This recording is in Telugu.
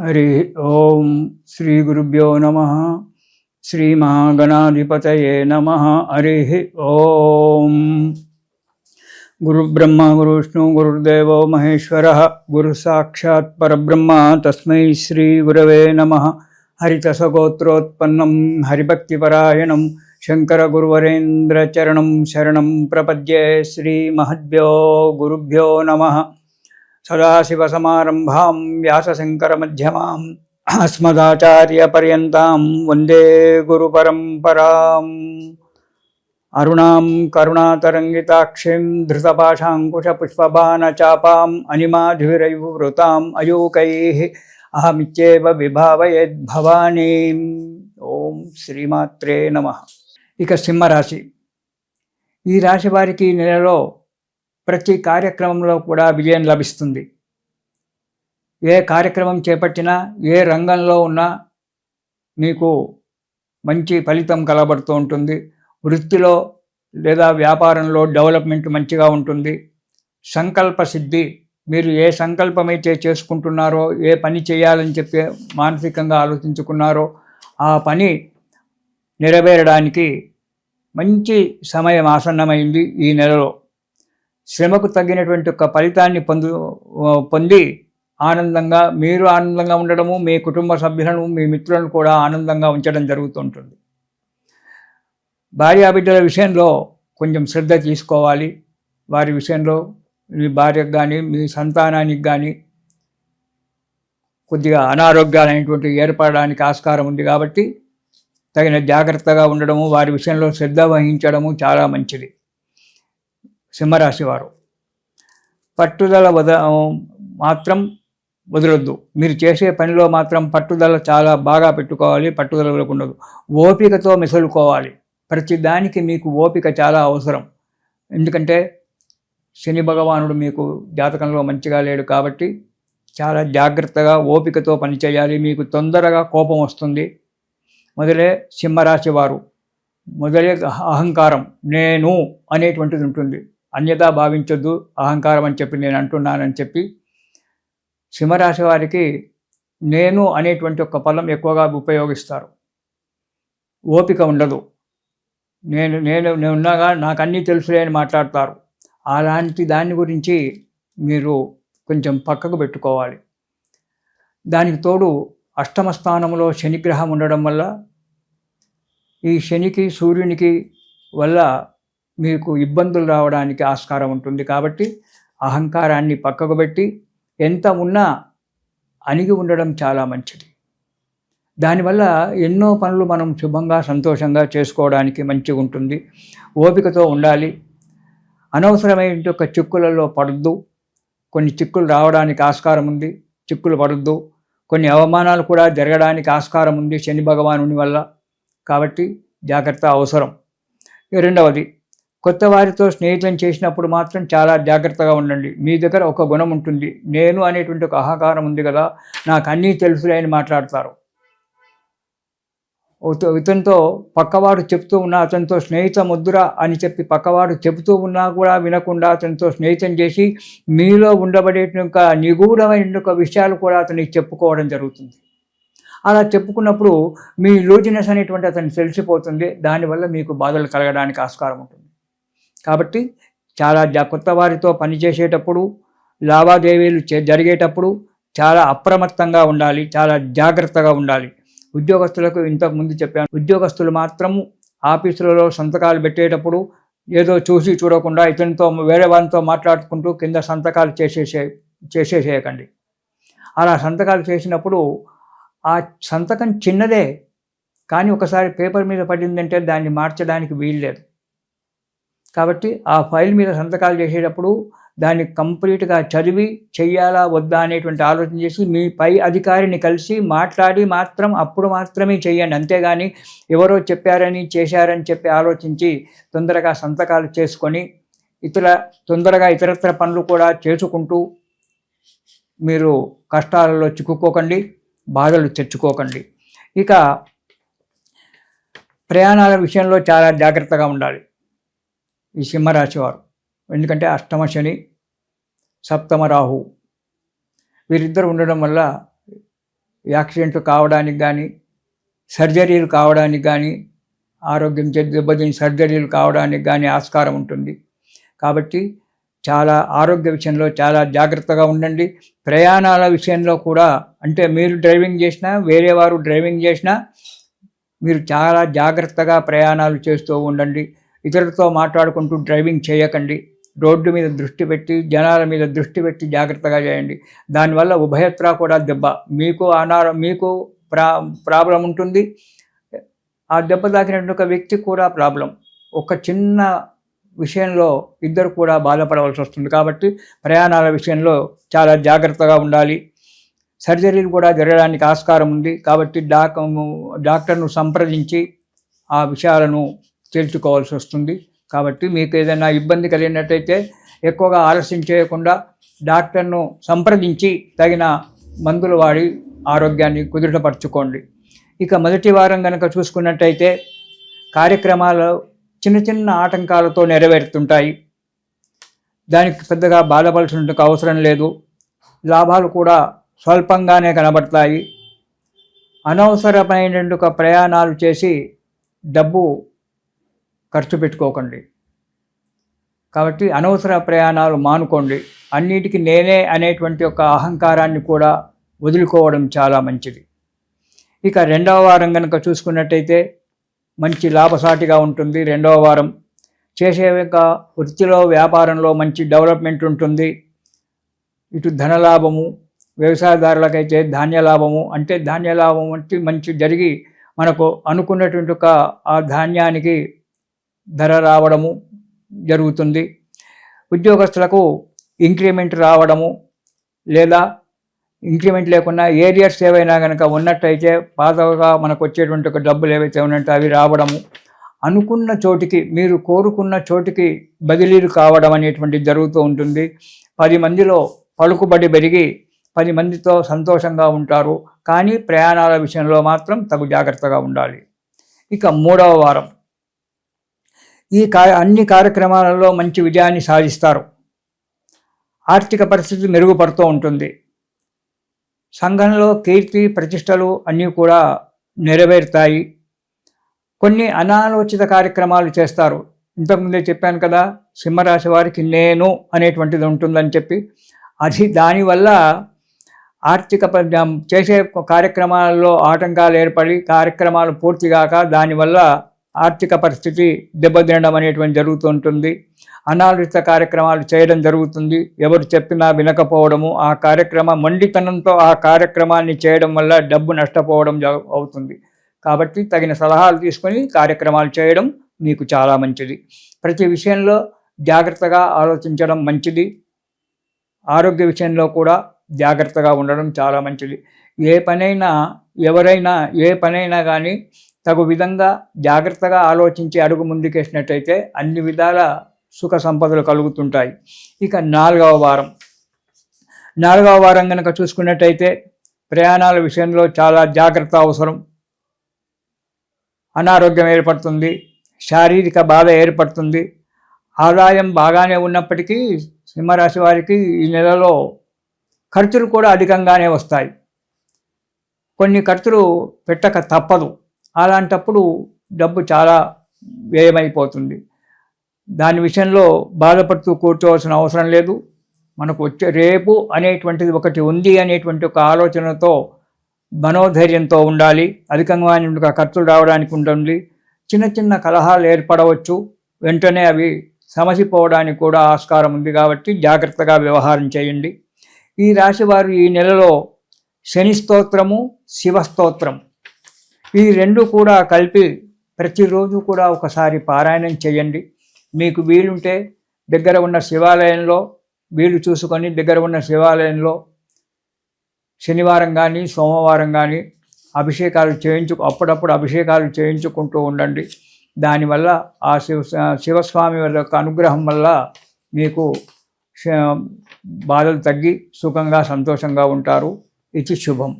హరి ఓం శ్రీ గురుభ్యో నమ. శ్రీ మహాగణాధిపతయే నమ. హరి ఓం. గురు బ్రహ్మ గురు విష్ణు గురుర్దేవో మహేశ్వర గురు సాక్షాత్ పరబ్రహ్మ తస్మై శ్రీ గురవే నమ. హరితసగోత్రోత్పన్నం హరిభక్తిపరాయణం శంకర గురువరేంద్ర చరణం శరణం ప్రపద్యే. శ్రీ మహద్భ్యో గురుభ్యో నమ. సదాశివసమారంభాం వ్యాసశంకరమధ్యమాం అస్మదాచార్యపర్యంతాం వందే గురుపరంపరాం. అరుణాం కరుణాతరంగితాక్షిం ధృతపాశాంకుశపుష్పబాణచాపాం అనిమాధురైర్వృతాం అయూకైః అహమిత్యేవ విభావయేద్భవానీం. ఓం శ్రీమాత్రే నమః. ఇక సింహరాశి. ఈ రాశి వారికి నెలలో ప్రతి కార్యక్రమంలో కూడా విజయం లభిస్తుంది. ఏ కార్యక్రమం చేపట్టినా, ఏ రంగంలో ఉన్నా మీకు మంచి ఫలితం కలబడుతూ ఉంటుంది. వృత్తిలో లేదా వ్యాపారంలో డెవలప్మెంట్ మంచిగా ఉంటుంది. సంకల్ప సిద్ధి. మీరు ఏ సంకల్పమైతే చేసుకుంటున్నారో, ఏ పని చేయాలని చెప్పి మానసికంగా ఆలోచించుకున్నారో ఆ పని నెరవేరడానికి మంచి సమయం ఆసన్నమైంది. ఈ నెలలో శ్రమకు తగ్గినటువంటి ఒక ఫలితాన్ని పొంది ఆనందంగా మీరు ఆనందంగా ఉండడము, మీ కుటుంబ సభ్యులను, మీ మిత్రులను కూడా ఆనందంగా ఉంచడం జరుగుతుంటుంది. భార్యాబిడ్డల విషయంలో కొంచెం శ్రద్ధ తీసుకోవాలి. వారి విషయంలో మీ భార్యకు కానీ మీ సంతానానికి కానీ కొద్దిగా అనారోగ్యాలైనటువంటి ఏర్పడడానికి ఆస్కారం ఉంది. కాబట్టి తగిన జాగ్రత్తగా ఉండడము, వారి విషయంలో శ్రద్ధ వహించడము చాలా మంచిది. సింహరాశి వారు పట్టుదల మాత్రం వదలొద్దు. మీరు చేసే పనిలో మాత్రం పట్టుదల చాలా బాగా పెట్టుకోవాలి. పట్టుదల ఉండదు. ఓపికతో మెసులుకోవాలి. ప్రతి దానికి మీకు ఓపిక చాలా అవసరం. ఎందుకంటే శని భగవానుడు మీకు జాతకంలో మంచిగా లేడు. కాబట్టి చాలా జాగ్రత్తగా ఓపికతో పనిచేయాలి. మీకు తొందరగా కోపం వస్తుంది. మొదలే సింహరాశి వారు మొదలే అహంకారం, నేను అనేటువంటిది ఉంటుంది. అన్యతా భావించొద్దు. అహంకారం అని చెప్పి నేను అంటున్నానని చెప్పి సింహరాశి వారికి నేను అనేటువంటి ఒక పదం ఎక్కువగా ఉపయోగిస్తారు. ఓపిక ఉండదు. నేనున్నాగా నాకు అన్నీ తెలుసులే అని మాట్లాడతారు. అలాంటి దాని గురించి మీరు కొంచెం పక్కకు పెట్టుకోవాలి. దానికి తోడు అష్టమ స్థానంలో శనిగ్రహం ఉండడం వల్ల ఈ శనికి సూర్యునికి వల్ల మీకు ఇబ్బందులు రావడానికి ఆస్కారం ఉంటుంది. కాబట్టి అహంకారాన్ని పక్కకు పెట్టి ఎంత ఉన్నా అణిగి ఉండడం చాలా మంచిది. దానివల్ల ఎన్నో పనులు మనం శుభంగా సంతోషంగా చేసుకోవడానికి మంచిగా ఉంటుంది. ఓపికతో ఉండాలి. అనవసరమైన ఒక చిక్కులలో పడద్దు. కొన్ని చిక్కులు రావడానికి ఆస్కారం ఉంది. చిక్కులు పడద్దు. కొన్ని అవమానాలు కూడా జరగడానికి ఆస్కారం ఉంది శని భగవానుని వల్ల. కాబట్టి జాగ్రత్త అవసరం. రెండవది, కొత్త వారితో స్నేహితులను చేసినప్పుడు మాత్రం చాలా జాగ్రత్తగా ఉండండి. మీ దగ్గర ఒక గుణం ఉంటుంది. నేను అనేటువంటి ఒక అహంకారం ఉంది కదా, నాకు అన్నీ తెలుసులే అని మాట్లాడతారు. ఇతనితో పక్కవాడు చెప్తూ ఉన్నా అతనితో స్నేహితం వద్దురా అని చెప్పి పక్కవాడు చెబుతూ ఉన్నా కూడా వినకుండా అతనితో స్నేహితం చేసి మీలో ఉండబడేటువంటి నిగూఢమైన విషయాలు కూడా అతనికి చెప్పుకోవడం జరుగుతుంది. అలా చెప్పుకున్నప్పుడు మీ లూజినెస్ అనేటువంటి అతనికి తెలిసిపోతుంది. దానివల్ల మీకు బాధలు కలగడానికి ఆస్కారం ఉంటుంది. కాబట్టి చాలా కొత్త వారితో పనిచేసేటప్పుడు, లావాదేవీలు జరిగేటప్పుడు చాలా అప్రమత్తంగా ఉండాలి. చాలా జాగ్రత్తగా ఉండాలి. ఉద్యోగస్తులకు ఇంతకుముందు చెప్పాను, ఉద్యోగస్తులు మాత్రం ఆఫీసులలో సంతకాలు పెట్టేటప్పుడు ఏదో చూసి చూడకుండా ఇతనితో వేరే వారితో మాట్లాడుకుంటూ కింద సంతకాలు చేసేసేయకండి. అలా సంతకాలు చేసినప్పుడు ఆ సంతకం చిన్నదే కానీ ఒకసారి పేపర్ మీద పడిందంటే దాన్ని మార్చడానికి వీల్లేదు. కాబట్టి ఆ ఫైల్ మీద సంతకాలు చేసేటప్పుడు దాన్ని కంప్లీట్గా చదివి చెయ్యాలా వద్దా అనేటువంటి ఆలోచన చేసి మీ పై అధికారిని కలిసి మాట్లాడి అప్పుడు మాత్రమే చెయ్యండి. అంతేగాని ఎవరో చెప్పారని చేశారని చెప్పి ఆలోచించి తొందరగా సంతకాలు చేసుకొని తొందరగా ఇతరత్ర పనులు కూడా చేసుకుంటూ మీరు కష్టాలలో చిక్కుకోకండి, బాధలు తెచ్చుకోకండి. ఇక ప్రయాణాల విషయంలో చాలా జాగ్రత్తగా ఉండాలి ఈ సింహరాశి వారు. ఎందుకంటే అష్టమ శని, సప్తమ రాహు వీరిద్దరు ఉండడం వల్ల యాక్సిడెంట్లు కావడానికి కానీ, సర్జరీలు కావడానికి కానీ, ఆరోగ్యం దెబ్బతిని సర్జరీలు కావడానికి కానీ ఆస్కారం ఉంటుంది. కాబట్టి చాలా ఆరోగ్య విషయంలో చాలా జాగ్రత్తగా ఉండండి. ప్రయాణాల విషయంలో కూడా, అంటే మీరు డ్రైవింగ్ చేసినా, వేరే వారు డ్రైవింగ్ చేసినా మీరు చాలా జాగ్రత్తగా ప్రయాణాలు చేస్తూ ఉండండి. ఇతరులతో మాట్లాడుకుంటూ డ్రైవింగ్ చేయకండి. రోడ్డు మీద దృష్టి పెట్టి, జనాల మీద దృష్టి పెట్టి జాగ్రత్తగా చేయండి. దానివల్ల ఉభయత్రా కూడా దెబ్బ, మీకు ప్రాబ్లం ఉంటుంది, ఆ దెబ్బ తాకినటువంటి ఒక వ్యక్తికి కూడా ప్రాబ్లం. ఒక చిన్న విషయంలో ఇద్దరు కూడా బాధపడవలసి వస్తుంది. కాబట్టి ప్రయాణాల విషయంలో చాలా జాగ్రత్తగా ఉండాలి. సర్జరీలు కూడా జరగడానికి ఆస్కారం ఉంది. కాబట్టి డాక్టర్ను సంప్రదించి ఆ విషయాలను తేల్చుకోవాల్సి వస్తుంది. కాబట్టి మీకు ఏదైనా ఇబ్బంది కలిగినట్టయితే ఎక్కువగా ఆలస్యం చేయకుండా డాక్టర్ను సంప్రదించి తగిన మందులు వాడి ఆరోగ్యాన్ని కుదుటపరచుకోండి. ఇక మొదటి వారం కనుక చూసుకున్నట్టయితే కార్యక్రమాలు చిన్న చిన్న ఆటంకాలతో నెరవేరుతుంటాయి. దానికి పెద్దగా బాధపడాల్సిన అవసరం లేదు. లాభాలు కూడా స్వల్పంగానే కనబడతాయి. అనవసరమైన ప్రయాణాలు చేసి డబ్బు ఖర్చు పెట్టుకోకండి. కాబట్టి అనవసర ప్రయాణాలు మానుకోండి. అన్నిటికీ నేనే అనేటువంటి ఒక అహంకారాన్ని కూడా వదులుకోవడం చాలా మంచిది. ఇక రెండవ వారం కనుక చూసుకున్నట్టయితే మంచి లాభసాటిగా ఉంటుంది. రెండవ వారం చేసే వృత్తిలో, వ్యాపారంలో మంచి డెవలప్మెంట్ ఉంటుంది. ఇటు ధనలాభము, వ్యవసాయదారులకైతే ధాన్యలాభము, అంటే ధాన్యలాభం అంటే మంచి జరిగి మనకు అనుకున్నటువంటి ఆ ధాన్యానికి ధర రావడము జరుగుతుంది. ఉద్యోగస్తులకు ఇంక్రిమెంట్ రావడము, లేదా ఇంక్రిమెంట్ లేకున్నా ఏరియర్స్ ఏవైనా కనుక ఉన్నట్టయితే పాతగా మనకు వచ్చేటువంటి ఒక డబ్బులు ఏవైతే ఉన్నట్టు అవి రావడము, అనుకున్న చోటికి, మీరు కోరుకున్న చోటికి బదిలీలు కావడం అనేటువంటిది జరుగుతూ ఉంటుంది. 10 మందిలో పలుకుబడి పెరిగి 10 మందితో సంతోషంగా ఉంటారు. కానీ ప్రయాణాల విషయంలో మాత్రం తగు జాగ్రత్తగా ఉండాలి. ఇక మూడవ వారం అన్ని కార్యక్రమాలలో మంచి విజయాన్ని సాధిస్తారు. ఆర్థిక పరిస్థితి మెరుగుపడుతూ ఉంటుంది. సంఘంలో కీర్తి ప్రతిష్టలు అన్నీ కూడా నెరవేరుతాయి. కొన్ని అనాలోచిత కార్యక్రమాలు చేస్తారు. ఇంతకుముందే చెప్పాను కదా, సింహరాశి వారికి నేను అనేటువంటిది ఉంటుందని చెప్పి. అది దానివల్ల ఆర్థిక చేసే కార్యక్రమాలలో ఆటంకాలు ఏర్పడి కార్యక్రమాలు పూర్తిగాక దానివల్ల ఆర్థిక పరిస్థితి దెబ్బతినడం అనేటువంటి జరుగుతూ ఉంటుంది. అనాలోచిత కార్యక్రమాలు చేయడం జరుగుతుంది. ఎవరు చెప్పినా వినకపోవడము, ఆ మొండితనంతో ఆ కార్యక్రమాన్ని చేయడం వల్ల డబ్బు నష్టపోవడం అవుతుంది. కాబట్టి తగిన సలహాలు తీసుకొని కార్యక్రమాలు చేయడం మీకు చాలా మంచిది. ప్రతి విషయంలో జాగ్రత్తగా ఆలోచించడం మంచిది. ఆరోగ్య విషయంలో కూడా జాగ్రత్తగా ఉండడం చాలా మంచిది. ఏ పనైనా కానీ తగు విధంగా జాగ్రత్తగా ఆలోచించి అడుగు ముందుకేసినట్టయితే అన్ని విధాల సుఖ సంపదలు కలుగుతుంటాయి. ఇక నాలుగవ వారం కనుక చూసుకున్నట్టయితే ప్రయాణాల విషయంలో చాలా జాగ్రత్త అవసరం. అనారోగ్యం ఏర్పడుతుంది, శారీరక బాధ ఏర్పడుతుంది. ఆదాయం బాగానే ఉన్నప్పటికీ సింహరాశి వారికి ఈ నెలలో ఖర్చులు కూడా అధికంగానే వస్తాయి. కొన్ని ఖర్చులు పెట్టక తప్పదు. అలాంటప్పుడు డబ్బు చాలా వ్యయమైపోతుంది. దాని విషయంలో బాధపడుతూ కూర్చోవలసిన అవసరం లేదు. మనకు వచ్చే రేపు అనేటువంటిది ఒకటి ఉంది అనేటువంటి ఒక ఆలోచనతో మనోధైర్యంతో ఉండాలి. అధికంగా ఖర్చులు రావడానికి ఉంటుంది. చిన్న చిన్న కలహాలు ఏర్పడవచ్చు. వెంటనే అవి సమసిపోవడానికి కూడా ఆస్కారం ఉంది. కాబట్టి జాగ్రత్తగా వ్యవహారం చేయండి. ఈ రాశి వారు ఈ నెలలో శని స్తోత్రము, శివస్తోత్రం ఈ రెండు కూడా కలిపి ప్రతిరోజు కూడా ఒకసారి పారాయణం చేయండి. మీకు వీలుంటే దగ్గర ఉన్న శివాలయంలో దగ్గర ఉన్న శివాలయంలో శనివారం కానీ సోమవారం కానీ అప్పుడప్పుడు అభిషేకాలు చేయించుకుంటూ ఉండండి. దానివల్ల ఆ శివస్వామి యొక్క అనుగ్రహం వల్ల మీకు బాధలు తగ్గి సుఖంగా సంతోషంగా ఉంటారు. ఇది శుభం.